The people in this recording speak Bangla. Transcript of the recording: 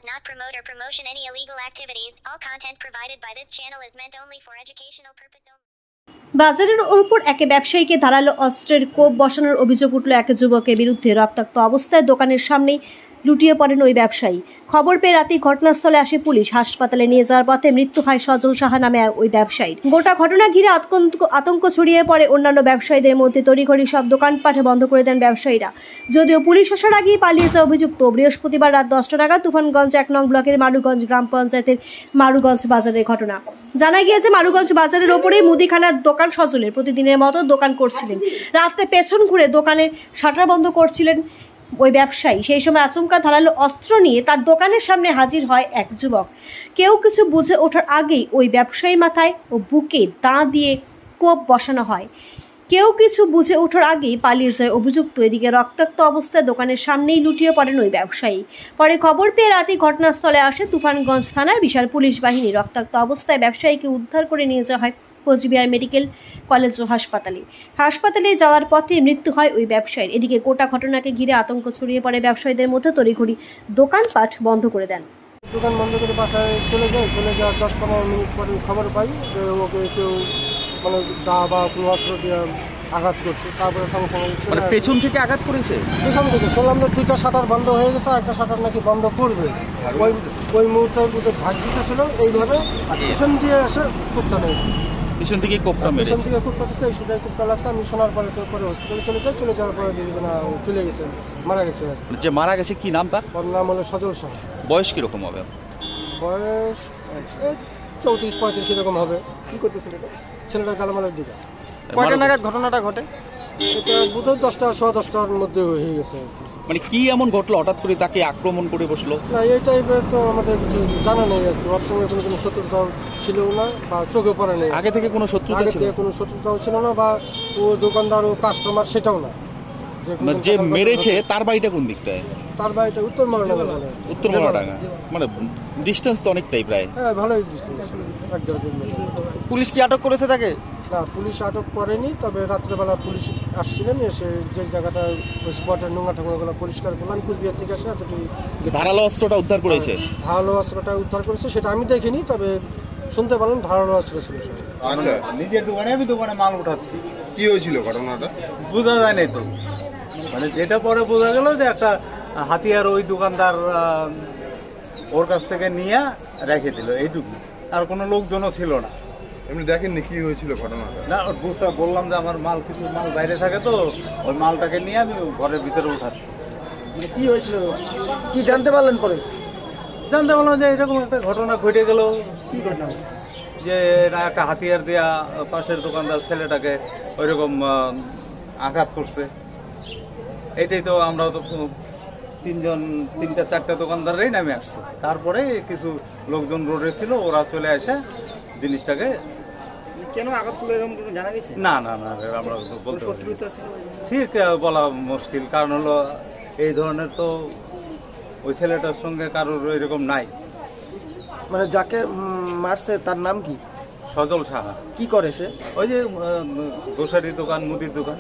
does not promote or promotion any illegal activities. All content provided by this channel is meant only for educational purpose only. বাজারের উপর এক ব্যবসায়ীকে ধারালো অস্ত্রের কোপ বসানোর অভিযোগ উঠল এক যুবকের বিরুদ্ধে। রক্তাক্ত অবস্থায় দোকানের সামনেই লুটিয়ে পড়েন ওই ব্যবসায়ী। খবর পেয়ে রাতেই ঘটনাস্থলে আসে পুলিশ। হাসপাতালে নিয়ে যাওয়ার পথে মৃত্যু হয় সজল সাহা নামে ওই ব্যবসায়ীর। গোটা ঘটনা ঘিরে আতঙ্ক ছড়িয়ে পড়ে অন্যান্য ব্যবসায়ীদের মধ্যে। তড়িঘড়ি সব দোকানপাট বন্ধ করে দেন ব্যবসায়ীরা। যদিও পুলিশ আসার আগেই পালিয়ে যাওয়া অভিযুক্ত বৃহস্পতিবার রাত 10টা নাগাদ তুফানগঞ্জ 1 নং ব্লকের মারুগঞ্জ গ্রাম পঞ্চায়েতের মারুগঞ্জ বাজারের ঘটনা। জানা গিয়েছে, মারুগঞ্জ বাজারের ওপরেই মুদিখানার দোকান সজলের। প্রতিদিনের মতো দোকান করছিলেন। রাতে পেছন ঘুরে দোকানের শাটার বন্ধ করছিলেন ওই ব্যবসায়ী। সেই সময় আচমকা ধারালো অস্ত্র নিয়ে তার দোকানের সামনে হাজির হয় এক যুবক। কেউ কিছু বুঝে ওঠার আগেই ওই ব্যবসায়ী মাথায় ও বুকে দাঁ দিয়ে কোপ বসানো হয়। কেউ কিছু বুঝে ওঠার আগেই পালিয়ে যায় অভিযুক্ত। এদিকে রক্তাক্ত অবস্থায় দোকানের সামনেই লুটিয়ে পড়েন ওই ব্যবসায়ী। পরে খবর পেয়ে রাতেই ঘটনাস্থলে আসে তুফানগঞ্জ থানার বিশাল পুলিশ বাহিনী। রক্তাক্ত অবস্থায় ব্যবসায়ীকে উদ্ধার করে নিয়ে যাওয়া হয় কোচবিহার মেডিকেল কলেজ ও হাসপাতালে যাওয়ার পথে মৃত্যু হয় ওই ব্যবসায়ীর। এদিকে গোটা ঘটনাকে ঘিরে আতঙ্ক ছড়িয়ে পড়ে ব্যবসায়ীদের মধ্যে। তড়িঘড়ি দোকানপাট বন্ধ করে দেন। দোকান বন্ধ করে বাসায় চলে যাওয়ার 10-15 মিনিট পরে খবর পাই যে ওকে কেউ দা বা কোনো অস্ত্র দিয়ে আঘাত করছে। তারপরে সঙ্গে পেছন থেকে আঘাত করেছে। পেছন থেকে শুনলাম যে 2টা শাটার বন্ধ হয়ে গেছে, একটা শাটার নাকি বন্ধ করবে। ওই মুহূর্তে ঝাঁক দিতেছিল এইভাবে, পেছন দিয়ে এসে কোপটা নেই। পেছন থেকে কোপটা মেরেছে। পেছন থেকে কোপটা দিচ্ছে, এই সেটাই কোপটা লাগছে। আমি শোনার পরে হসপিটালে চলে যাওয়ার পরে চলে গেছে, মারা গেছে। যে মারা গেছে কি নাম তার? ওর নাম হলো সজল সাহা। বয়স কিরকম হবে? বয়স 34-35 এরকম হবে। কি করতেছিল ছেলেটা? গালামালের দিকে। কয়টা নাগাদ ঘটনাটা ঘটে? এটা বোধহয় 10টা-10:15টার মধ্যে হয়ে গেছে। মানে কি এমন ঘটলো হঠাৎ করে তাকে আক্রমণ করে বসলো? না, এই টাইপের তো আমাদের কিছু জানা নেই। ওর সঙ্গে কোনো শত্রুতাও ছিল না বা চোখে পড়ে নেই। আগে থেকে কোনো শত্রুতা ছিল? কোনো শত্রুতাও ছিল না, বা ও দোকানদার ও কাস্টমার সেটাও না। যে মেরেছে তার বাড়িটা কোন দিকটায়? তার বাড়িটা উত্তর মরাডাঙ্গা। উত্তর মরাডাঙ্গা মানে ডিস্টেন্স তো অনেকটাই, প্রায়। হ্যাঁ, ভালোই ডিস্টেন্স। পুলিশ কি আটক করেছে তাকে? না, পুলিশ আটক করেনি। তবে রাত্রেবেলা পুলিশ আসছিলেন, এসে যে জায়গাটা ওই স্পটের নোংরা ঠাকুরগুলো পরিষ্কার করলাম। কুচবিহার থেকে আসে এতটুকু ধারালো অস্ত্রটা উদ্ধার করেছে। ধারালো অস্ত্রটা উদ্ধার করেছে সেটা আমি দেখিনি, তবে শুনতে পারলাম ধারালো অস্ত্র ছিল। আচ্ছা, নিজের দোকানে আমি দোকানে মাল উঠাচ্ছি। কি হয়েছিল ঘটনাটা? বোঝা যায় নাই তো। যেটা পরে বোঝা গেল যে একটা হাতিয়ার ওই দোকানদার ওর কাছ থেকে নিয়ে রেখে দিল, এইটুকু। আর কোনো লোকজনও ছিল না। এমনি দেখেননি কি হয়েছিল ঘটনাটা? না, বুঝতে বললাম যে আমার কিছু মাল বাইরে থাকে, তো ওই মালটাকে নিয়ে আমি ঘরের ভিতরে উঠাচ্ছি। কি হয়েছিল কি জানতে পারলেন পরে? জানতে পারলাম যে এরকম একটা ঘটনা ঘটে গেল। কি ঘটনা? যে একটা হাতিয়ার দেয়া পাশের দোকানদার ছেলেটাকে ওইরকম আঘাত করছে। এটাই তো আমরা তো 3-4টা দোকানদারই নামে আসছে। তারপরে কিছু লোকজন রোডে ছিল, ওরা চলে আসে জিনিসটাকে। কেন আঘাত করলো এরকম জানা গেছে? না, আমরা বলতে ঠিক বলা মুশকিল। কারণ হলো এই ধরনের তো ওই ছেলেটার সঙ্গে কারোর এরকম নাই। যাকে মারছে তার নাম কি? সজল সাহা। কি করে সে? ওই যে গ্রোসারি দোকান, মুদির দোকান।